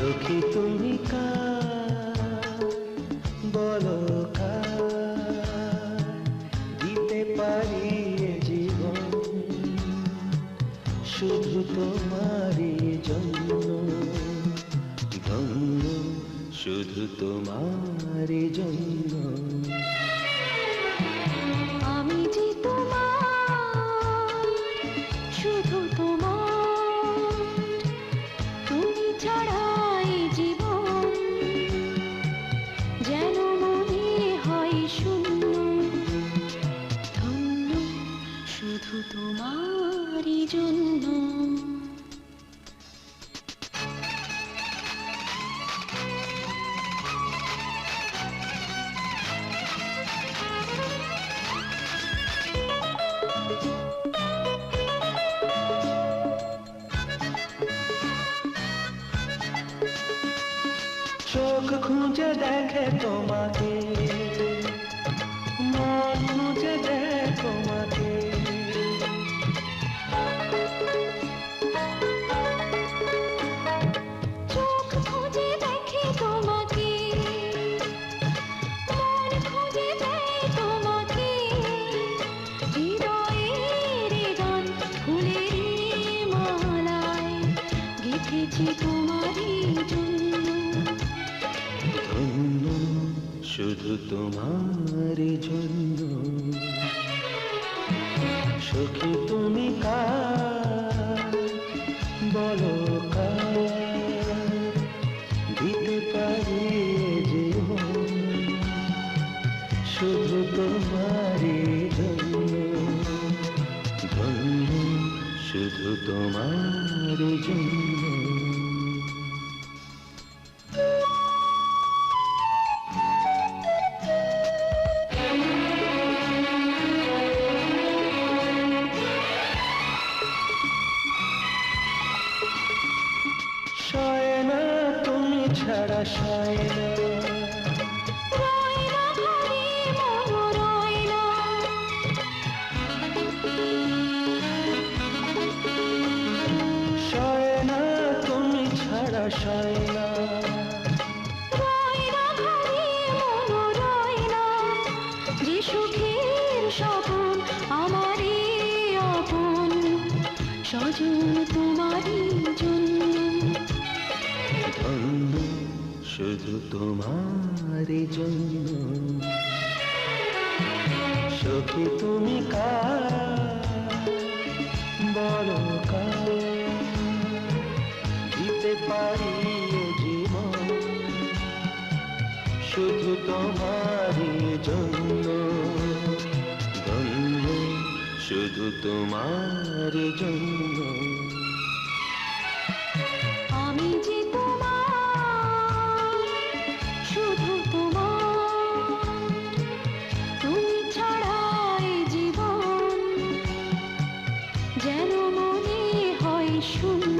সখী তুমি কার বলো কার দিতে পারি এ জীবন শুধু তোমারই জন্য ধন্য শুধু তোমারই জন্য আমি যে তোমার শুধু তোমার তুমি ছাড়া এই জীবন যেন মনে হয় শূন্য ধন্য শুধু তোমারই জন্য চোখ খুঁজে দেখে তোমাকে মন খুঁজে দেখে তোমাকে চোখ খুঁজে দেখে তোমাকে মন খুঁজে দেয় তোমাকে হৃদয়ের গান ফুলের মালায় গেঁথেছি তোমারই জন্য ধন্য শুধু তোমারই জন্য সখী তুমি কার বলো কার দিতে পারি এ জীবন শুধু তোমারই জন্য ধন্য শুধু তোমারই জন্য সয় না তুমি ছাড়া সয় না রয় না ঘরে মন রয় না সয় না তুমি ছাড়া সয় না রয় না ঘরে মন রয় না যে সুখের স্বপন আমারই আপন স্বজন তোমারই জন্য ধন্য শুধু তোমারই জন্য সখী তুমি কার বলো কার দিতে পারি এ জীবন শুধু তোমারই জন্য ধন্য শুধু তোমারই জন্য আমি যে তোমার শুধু তোমার তুমি ছাড়া এই জীবন যেন মনে হয় শূন্য